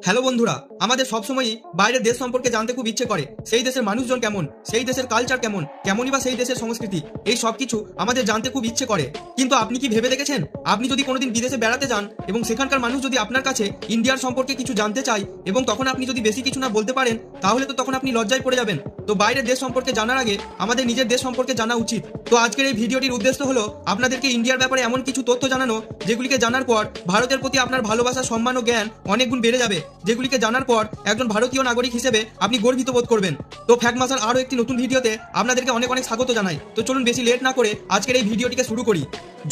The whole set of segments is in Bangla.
হ্যালো বন্ধুরা, আমাদের সবসময়ই বাইরের দেশ সম্পর্কে জানতে খুব ইচ্ছে করে। সেই দেশের মানুষজন কেমন, সেই দেশের কালচার কেমন, কেমনই বা সেই দেশের সংস্কৃতি, এই সব কিছু আমাদের জানতে খুব ইচ্ছে করে। কিন্তু আপনি কি ভেবে দেখেছেন, আপনি যদি কোনোদিন বিদেশে বেড়াতে যান এবং সেখানকার মানুষ যদি আপনার কাছে ইন্ডিয়ার সম্পর্কে কিছু জানতে চায় এবং তখন আপনি যদি বেশি কিছু না বলতে পারেন, তাহলে তো তখন আপনি লজ্জায় পড়ে যাবেন। তো বাইরের দেশ সম্পর্কে জানার আগে আমাদের নিজের দেশ সম্পর্কে জানা উচিত। তো আজকের এই ভিডিওটির উদ্দেশ্য হলো আপনাদেরকে ইন্ডিয়ার ব্যাপারে এমন কিছু তথ্য জানানো, যেগুলিকে জানার পর ভারতের প্রতি আপনার ভালোবাসা, সম্মান ও জ্ঞান অনেক গুণ বেড়ে যাবে, যেগুলিকে জানার পর একজন ভারতীয় নাগরিক হিসেবে আপনি গর্বিত বোধ করবেন। তো ফ্যাক্ট মাসার আরো একটি নতুন ভিডিওতে আপনাদেরকে অনেক অনেক স্বাগত জানাই। তো চলুন বেশি লেট না করে আজকের এই ভিডিওটিকে শুরু করি।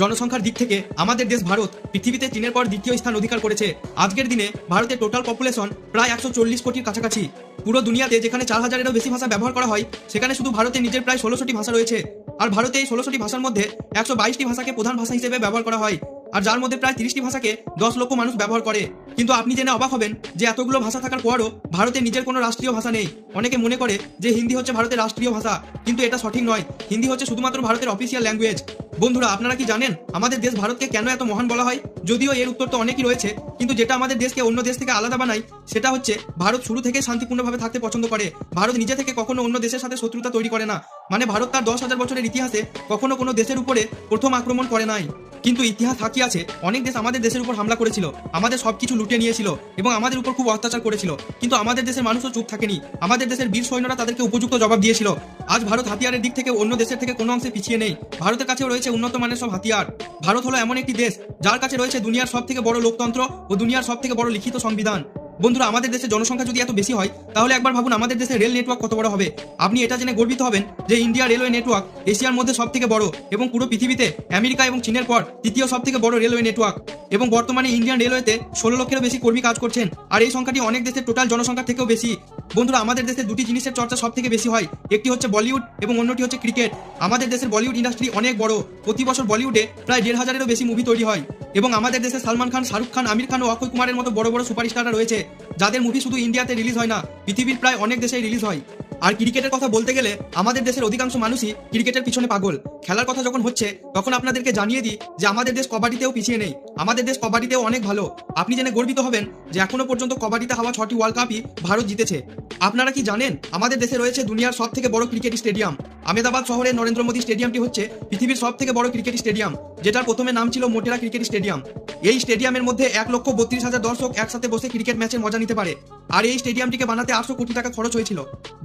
জনসংখ্যার দিক থেকে আমাদের দেশ ভারত পৃথিবীতে চীনের পর দ্বিতীয় স্থান অধিকার করেছে। আজকের দিনে ভারতের টোটাল পপুলেশন প্রায় 140 কোটির কাছাকাছি। পুরো দুনিয়াতে যেখানে 4000-এরও বেশি ভাষা ব্যবহার করা হয়, সেখানে শুধু ভারতে নিজের প্রায় 16টি ভাষা রয়েছে। আর ভারতে এই 16টি ভাষার মধ্যে 122টি ভাষাকে প্রধান ভাষা হিসেবে ব্যবহার করা হয়, আর যার মধ্যে প্রায় 30টি ভাষাকে 10 লক্ষ মানুষ ব্যবহার করে। কিন্তু আপনি জেনে অবাক হবেন যে এতগুলো ভাষা থাকার পরও ভারতে নিজের কোনো রাষ্ট্রীয় ভাষা নেই। অনেকে মনে করে যে হিন্দি হচ্ছে ভারতের রাষ্ট্রীয় ভাষা, কিন্তু এটা সঠিক নয়। হিন্দি হচ্ছে শুধুমাত্র ভারতের অফিসিয়াল ল্যাঙ্গুয়েজ। বন্ধুরা, আপনারা কি জানেন আমাদের দেশ ভারতকে কেন এত মহান বলা হয়? যদিও এর উত্তর তো অনেকই রয়েছে, কিন্তু যেটা আমাদের দেশকে অন্য দেশ থেকে আলাদা বানায় সেটা হচ্ছে ভারত শুরু থেকে শান্তিপূর্ণভাবে থাকতে পছন্দ করে। ভারত নিজে থেকে কখনো অন্য দেশের সাথে শত্রুতা তৈরি করে না। মানে ভারত তার 10,000 বছরের ইতিহাসে কখনো কোনো দেশের উপরে প্রথম আক্রমণ করে নাই। কিন্তু ইতিহাস সাক্ষী আছে, অনেক দেশ আমাদের দেশের উপর হামলা করেছিল, আমাদের সবকিছু লুটে নিয়েছিল এবং আমাদের উপর খুব অত্যাচার করেছিল। কিন্তু আমাদের দেশের মানুষও চুপ থাকেনি। আমাদের দেশের বীর সৈন্যরা তাদেরকে উপযুক্ত জবাব দিয়েছিল। আজ ভারত হাতিয়ারের দিক থেকে অন্য দেশের থেকে কোনো অংশে পিছিয়ে নেই। ভারতের কাছেও রয়েছে উন্নত মানের সব হাতিয়ার। ভারত হলো এমন একটি দেশ যার কাছে রয়েছে দুনিয়ার সব থেকে বড় লোকতন্ত্র ও দুনিয়ার সব থেকে বড় লিখিত সংবিধান। বন্ধুরা, আমাদের দেশের জনসংখ্যা যদি এত বেশি হয়, তাহলে একবার ভাবুন আমাদের দেশের রেল নেটওয়ার্ক কত বড় হবে। আপনি এটা জেনে গর্বিত হবেন যে ইন্ডিয়া রেলওয়ে নেটওয়ার্ক এশিয়ার মধ্যে সব থেকে বড় এবং পুরো পৃথিবীতে আমেরিকা এবং চীনের পর তৃতীয় সব থেকে বড় রেলওয়ে নেটওয়ার্ক। এবং বর্তমানে ইন্ডিয়ান রেলওয়েতে 16 লক্ষেরও বেশি কর্মী কাজ করছেন, আর এই সংখ্যাটি অনেক দেশের টোটাল জনসংখ্যার থেকেও বেশি। বন্ধুরা, আমাদের দেশে দুটি জিনিসের চর্চা সব থেকে বেশি হয়, একটি হচ্ছে বলিউড এবং অন্যটি হচ্ছে ক্রিকেট। আমাদের দেশের বলিউড ইন্ডাস্ট্রি অনেক বড়। প্রতি বছর বলিউডে প্রায় 1,500-এরও বেশি মুভি তৈরি হয় এবং আমাদের দেশে সালমান খান, শাহরুখ খান, আমির খান ও অক্ষয় কুমারের মতো বড় বড় সুপারস্টাররা রয়েছে, যাদের মুভি শুধু ইন্ডিয়াতে রিলিজ হয় না, পৃথিবীর প্রায় অনেক দেশেই রিলিজ হয়। আর ক্রিকেটের কথা বলতে গেলে আমাদের দেশের অধিকাংশ মানুষই ক্রিকেটের পিছনে পাগল। খেলার কথা যখন হচ্ছে তখন আপনাদেরকে জানিয়ে দিই যে আমাদের দেশ কবাডিতেও পিছিয়ে নেই, আমাদের দেশ কবাডিতেও অনেক ভালো। আপনি জেনে গর্বিত হবেন যে এখনো পর্যন্ত কবাডিতে হওয়া 6টি ওয়ার্ল্ড কাপই ভারত জিতেছে। আপনারা কি জানেন আমাদের দেশে রয়েছে দুনিয়ার সব থেকে বড় ক্রিকেট স্টেডিয়াম? আহমেদাবাদ শহরের নরেন্দ্র মোদী স্টেডিয়ামটি হচ্ছে পৃথিবীর সব থেকে বড় ক্রিকেট স্টেডিয়াম, যেটার প্রথমে নাম ছিল মোটেরা ক্রিকেট স্টেডিয়াম। এই স্টেডিয়ামের মধ্যে 1,32,000 দর্শক একসাথে বসে ক্রিকেট ম্যাচের মজা নিতে পারে। আর এই স্টেডিয়ামটিকে বানাতে 800 কোটি টাকা খরচ হয়েছিল।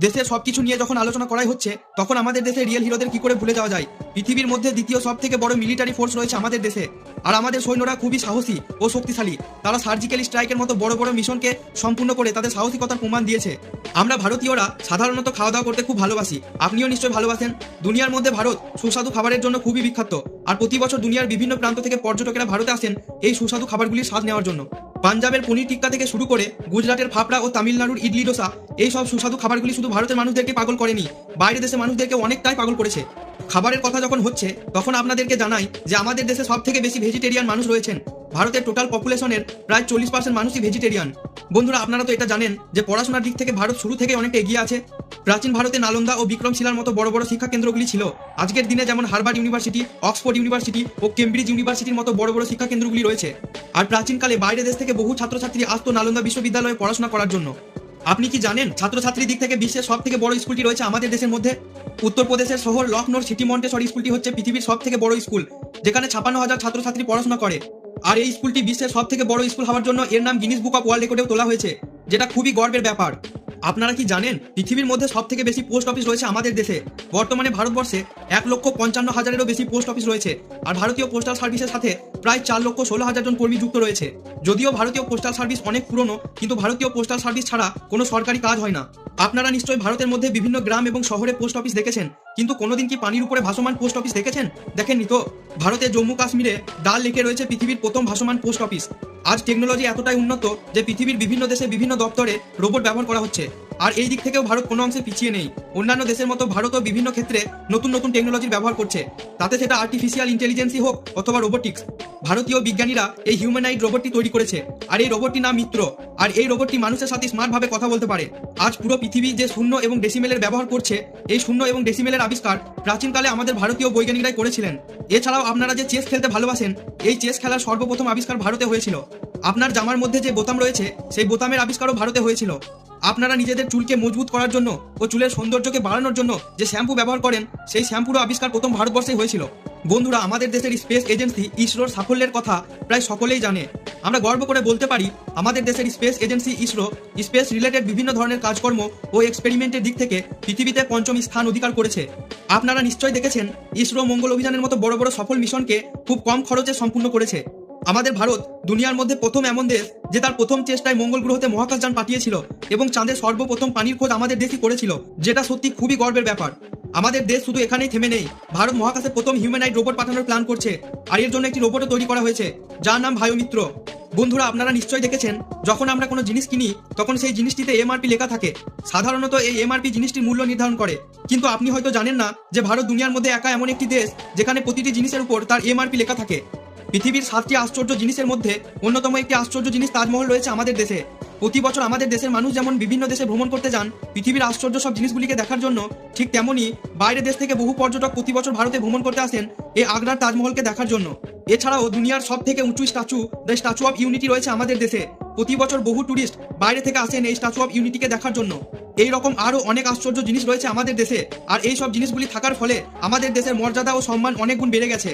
দেশের সবকিছু নিয়ে যখন আলোচনা করাই হচ্ছে, তখন আমাদের দেশে রিয়েল হিরোদের কি করে ভুলে যাওয়া যায়? পৃথিবীর মধ্যে দ্বিতীয় সব থেকে বড় মিলিটারি ফোর্স রয়েছে আমাদের দেশে, আর আমাদের সৈন্যরা খুবই সাহসী ও শক্তিশালী। তারা সার্জিক্যাল স্ট্রাইকের মতো বড় বড় মিশনকে সম্পূর্ণ করে তাদের সাহসিকতার প্রমাণ দিয়েছে। আমরা ভারতীয়রা সাধারণত খাওয়া দাওয়া করতে খুব ভালোবাসি, আপনিও নিশ্চয়ই ভালোবাসেন। দুনিয়ার মধ্যে ভারত সুস্বাদু খাবারের জন্য খুবই বিখ্যাত, আর প্রতি বছর দুনিয়ার বিভিন্ন প্রান্ত থেকে পর্যটকেরা ভারতে আসেন এই সুস্বাদু খাবারগুলির স্বাদ নেওয়ার জন্য। পাঞ্জাবের পনির টিক্কা থেকে শুরু করে গুজরাটের ফাফড়া ও তামিলনাড়ুর ইডলি ডোসা, এই সব সুস্বাদু খাবারগুলি শুধু ভারতের মানুষদেরকে পাগল করেনি, বাইরের দেশের মানুষদেরকে অনেকটাই পাগল করেছে। খাবারের কথা যখন হচ্ছে তখন আপনাদেরকে জানাই যে আমাদের দেশে সব থেকে বেশি ভেজিটেরিয়ান মানুষ রয়েছেন। ভারতের টোটাল পপুলেশনের প্রায় 40% মানুষই ভেজিটেরিয়ান। বন্ধুরা, আপনারা তো এটা জানেন যে পড়াশোনার দিক থেকে ভারত শুরু থেকে অনেকটা এগিয়ে আছে। প্রাচীন ভারতে নালন্দা ও বিক্রমশিলার মতো বড় বড় শিক্ষা কেন্দ্রগুলি ছিল। আজকের দিনে যেমন হার্ভার্ড ইউনিভার্সিটি, অক্সফোর্ড ইউনিভার্সিটি ও কেমব্রিজ ইউনিভার্সিটির মতো বড় বড় শিক্ষা কেন্দ্রগুলি রয়েছে। আর প্রাচীনকালে বাইরের দেশ থেকে বহু ছাত্রছাত্রী আসতো নালন্দা বিশ্ববিদ্যালয়ে পড়াশোনা করার জন্য। আপনি কি জানেন ছাত্রছাত্রীর দিক থেকে বিশ্বের সব থেকে বড় স্কুলটি রয়েছে আমাদের দেশের মধ্যে? উত্তরপ্রদেশের শহর লখনৌর সিটি মন্টেসরি স্কুলটি হচ্ছে পৃথিবীর সব থেকে বড় স্কুল, যেখানে 56,000 ছাত্রছাত্রী পড়াশোনা করে। আর এই স্কুলটি বিশ্বের সব থেকে বড় স্কুল হওয়ার জন্য এর নাম গিনিস বুক অফ ওয়ার্ল্ড রেকর্ডেও তোলা হয়েছে, যেটা খুবই গর্বের ব্যাপার। আপনারা কি জানেন পৃথিবীর মধ্যে সব থেকে বেশি পোস্ট অফিস রয়েছে আমাদের দেশে? বর্তমানে ভারতবর্ষে 1,55,000-এরও বেশি পোস্ট অফিস রয়েছে, আর ভারতীয় পোস্টাল সার্ভিসের সাথে প্রায় 4,16,000 জন কর্মী যুক্ত রয়েছে। যদিও ভারতীয় পোস্টাল সার্ভিস অনেক পুরনো, কিন্তু ভারতীয় পোস্টাল সার্ভিস ছাড়া কোনো সরকারি কাজ হয় না। আপনারা নিশ্চয়ই ভারতের মধ্যে বিভিন্ন গ্রাম এবং শহরে পোস্ট অফিস দেখেছেন, কিন্তু কোনোদিন কি পানির উপরে ভাসমান পোস্ট অফিস দেখেছেন? দেখেননি তো? ভারতের জম্মু কাশ্মীরে ডাল লেকে রয়েছে পৃথিবীর প্রথম ভাসমান পোস্ট অফিস। আজ টেকনোলজি এতটাই উন্নত যে পৃথিবীর বিভিন্ন দেশে বিভিন্ন দপ্তরে রোবট ব্যবহার করা হচ্ছে, আর এই দিক থেকেও ভারত কোনো অংশে পিছিয়ে নেই। অন্যান্য দেশের মতো ভারতও বিভিন্ন ক্ষেত্রে নতুন নতুন টেকনোলজির ব্যবহার করছে, তাতে সেটা আর্টিফিশিয়াল ইন্টেলিজেন্সই হোক অথবা রোবোটিক্স। ভারতীয় বিজ্ঞানীরা এই হিউম্যানয়েড রোবটটি তৈরি করেছে, আর এই রোবটটির নাম মিত্র। আর এই রোবটটি মানুষের সাথে স্মার্টভাবে কথা বলতে পারে। আজ পুরো পৃথিবী যে শূন্য এবং ডেসিমেলের ব্যবহার করছে, এই শূন্য এবং ডেসিমেলের আবিষ্কার প্রাচীনকালে আমাদের ভারতীয় বৈজ্ঞানিকরাই করেছিলেন। এছাড়াও আপনারা যে চেস খেলতে ভালোবাসেন, এই চেস খেলার সর্বপ্রথম আবিষ্কার ভারতে হয়েছিল। আপনার জামার মধ্যে যে বোতাম রয়েছে সেই বোতামের আবিষ্কারও ভারতে হয়েছিল। আপনারা নিজেদের চুলকে মজবুত করার জন্য ও চুলের সৌন্দর্যকে বাড়ানোর জন্য যে শ্যাম্পু ব্যবহার করেন সেই শ্যাম্পুরও আবিষ্কার প্রথম ভারতবর্ষে হয়েছিল। বন্ধুরা, আমাদের দেশের স্পেস এজেন্সি ইসরোর সাফল্যের কথা প্রায় সকলেই জানে। আমরা গর্ব করে বলতে পারি আমাদের দেশের space agency ISRO space related বিভিন্ন ধরনের কাজকর্ম ও এক্সপেরিমেন্টের দিক থেকে পৃথিবীতে পঞ্চম স্থান অধিকার করেছে। আপনারা নিশ্চয়ই দেখেছেন ইসরো মঙ্গল অভিযানের মতো বড় বড় সফল মিশনকে খুব কম খরচে সম্পূর্ণ করেছে। আমাদের ভারত দুনিয়ার মধ্যে প্রথম এমন দেশ যে তার প্রথম চেষ্টায় মঙ্গল গ্রহতে মহাকাশযান পাঠিয়েছিল এবং চাঁদে সর্বপ্রথম পানির খোঁজ আমাদের দেশই করেছিল, যেটা সত্যি খুবই গর্বের ব্যাপার। আমাদের দেশ শুধু এখানেই থেমে নেই, ভারত মহাকাশে প্রথম হিউম্যানয়েড রোবট পাঠানোর প্ল্যান করছে, আর এর জন্য একটি রোবটও তৈরি করা হয়েছে যার নাম ভায়োমিত্র। বন্ধুরা, আপনারা নিশ্চয়ই দেখেছেন যখন আমরা কোনো জিনিস কিনি তখন সেই জিনিসটিতে এমআরপি লেখা থাকে। সাধারণত এই এমআরপি জিনিসটির মূল্য নির্ধারণ করে, কিন্তু আপনি হয়তো জানেন না যে ভারত দুনিয়ার মধ্যে একা এমন একটি দেশ যেখানে প্রতিটি জিনিসের উপর তার এমআরপি লেখা থাকে। পৃথিবীর 7টি আশ্চর্য জিনিসের মধ্যে অন্যতম একটি আশ্চর্য জিনিস তাজমহল রয়েছে আমাদের দেশে। প্রতি বছর আমাদের দেশের মানুষ যেমন বিভিন্ন দেশে ভ্রমণ করতে যান পৃথিবীর আশ্চর্য সব জিনিসগুলিকে দেখার জন্য, ঠিক তেমনই বাইরের দেশ থেকে বহু পর্যটক প্রতি বছর ভারতে ভ্রমণ করতে আসেন এই আগ্রার তাজমহলকে দেখার জন্য। এছাড়াও দুনিয়ার সব থেকে উঁচু statue the statue of unity রয়েছে আমাদের দেশে। প্রতি বছর বহু টুরিস্ট বাইরে থেকে আসেন এই স্ট্যাচু অফ ইউনিটিকে দেখার জন্য। এই রকম আরো অনেক আশ্চর্য জিনিস রয়েছে আমাদের দেশে, আর এই সব জিনিসগুলি থাকার ফলে আমাদের দেশের মর্যাদা ও সম্মান অনেক গুণ বেড়ে গেছে।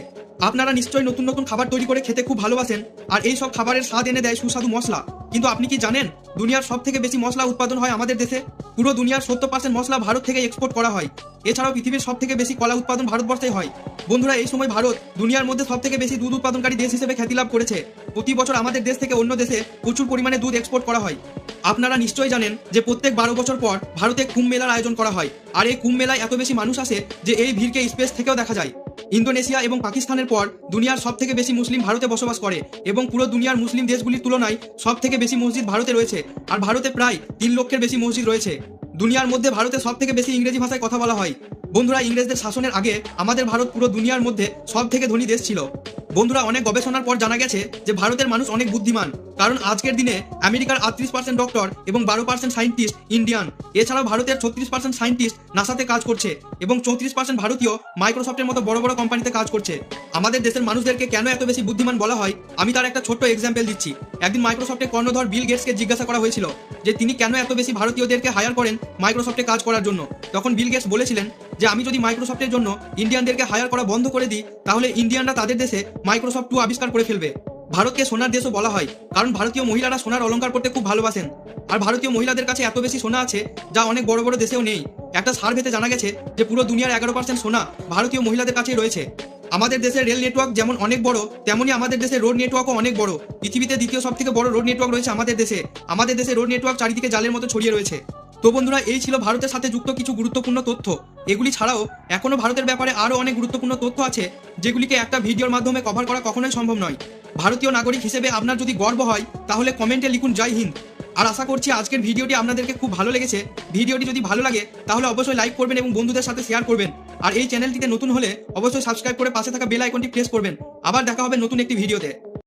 আপনারা নিশ্চয়ই নতুন নতুন খাবার তৈরি করে খেতে খুব ভালোবাসেন, আর এই সব খাবারের স্বাদ এনে দেয় সুস্বাদু মশলা। কিন্তু আপনি কি জানেন দুনিয়ার সব থেকে বেশি মশলা উৎপাদন হয় আমাদের দেশে? পুরো দুনিয়ার 70% মশলা ভারত থেকে এক্সপোর্ট করা হয়। এছাড়াও পৃথিবীর সব থেকে বেশি কলা উৎপাদন ভারতবর্ষে হয়। বন্ধুরা, এই সময় ভারত দুনিয়ার মধ্যে সব থেকে বেশি দুধ উৎপাদনকারী দেশ হিসেবে খ্যাতি লাভ করেছে। প্রতি বছর আমাদের দেশ থেকে অন্য দেশে প্রচুর পরিমাণে দুধ এক্সপোর্ট করা হয়। আপনারা নিশ্চয়ই জানেন যে প্রত্যেক 12 বছর পর ভারতে কুম্ভ মেলার আয়োজন করা হয়, আর এই কুম্ভ মেলায় এত বেশি মানুষ আসে যে এই ভিড়কে স্পেস থেকেও দেখা যায়। ইন্দোনেশিয়া এবং পাকিস্তানের পর দুনিয়ার সব থেকে বেশি মুসলিম ভারতে বসবাস করে, এবং পুরো দুনিয়ার মুসলিম দেশগুলির তুলনায় সব থেকে বেশি মসজিদ ভারতে রয়েছে, আর ভারতে প্রায় 3 লক্ষের বেশি মসজিদ রয়েছে। দুনিয়ার মধ্যে ভারতে সব থেকে বেশি ইংরেজি ভাষায় কথা বলা হয়। বন্ধুরা, ইংরেজদের শাসনের আগে আমাদের ভারত পুরো দুনিয়ার মধ্যে সব থেকে ধনী দেশ ছিল। বন্ধুরা, অনেক গবেষণার পর জানা গেছে যে ভারতের মানুষ অনেক বুদ্ধিমান, কারণ আজকের দিনে আমেরিকার 38% ডক্টর এবং 12% সায়েন্টিস্ট ইন্ডিয়ান। এছাড়াও ভারতের 36% সায়েন্টিস্ট নাসাতে কাজ করছে, এবং 34% ভারতীয় মাইক্রোসফটের মতো বড় বড় কোম্পানিতে কাজ করছে। আমাদের দেশের মানুষদেরকে কেন এত বেশি বুদ্ধিমান বলা হয় আমি তার একটা ছোট্ট এক্সাম্পল দিচ্ছি। একদিন মাইক্রোসফটের কর্ণধর বিল গেটসকে জিজ্ঞাসা করা হয়েছিল যে তিনি কেন এত বেশি ভারতীয়দেরকে হায়ার করেন মাইক্রোসফটে কাজ করার জন্য। তখন বিল গেটস বলেছিলেন যে আমি যদি মাইক্রোসফটের জন্য ইন্ডিয়ানদেরকে হায়ার করা বন্ধ করে দিই তাহলে ইন্ডিয়ানরা তাদের দেশে মাইক্রোসফট 2 আবিষ্কার করে ফেলবে। ভারতকে সোনার দেশও বলা হয় কারণ ভারতীয় মহিলারা সোনার অলংকার পরতে খুব ভালোবাসেন, আর ভারতীয় মহিলাদের কাছে এত বেশি সোনা আছে যা অনেক বড় বড় দেশেও নেই। একটা সার্ভেতে জানা গেছে যে পুরো দুনিয়ার 11% সোনা ভারতীয় মহিলাদের কাছেই রয়েছে। আমাদের দেশের রেল নেটওয়ার্ক যেমন অনেক বড়, তেমনই আমাদের দেশের রোড নেটওয়ার্কও অনেক বড়। পৃথিবীতে দ্বিতীয় সব থেকে বড় রোড নেটওয়ার্ক রয়েছে আমাদের দেশে। আমাদের দেশে রোড নেটওয়ার্ক চারিদিকে জালের মতো ছড়িয়ে রয়েছে। তো বন্ধুরা, এই ছিল ভারতের সাথে যুক্ত কিছু গুরুত্বপূর্ণ তথ্য। এগুলি ছাড়াও এখনো ভারতের ব্যাপারে আরো অনেক গুরুত্বপূর্ণ তথ্য আছে যেগুলিকে একটা ভিডিওর মাধ্যমে কভার করা কখনোই সম্ভব নয়। ভারতীয় নাগরিক হিসেবে আপনার যদি গর্ব হয় তাহলে কমেন্টে লিখুন জয় হিন্দ। আর আশা করছি আজকের ভিডিওটি আপনাদেরকে খুব ভালো লেগেছে। ভিডিওটি যদি ভালো লাগে তাহলে অবশ্যই লাইক করবেন এবং বন্ধুদের সাথে শেয়ার করবেন। আর এই চ্যানেলটিতে নতুন হলে অবশ্যই সাবস্ক্রাইব করে পাশে থাকা বেল আইকনটি প্রেস করবেন। আবার দেখা হবে নতুন একটি ভিডিওতে।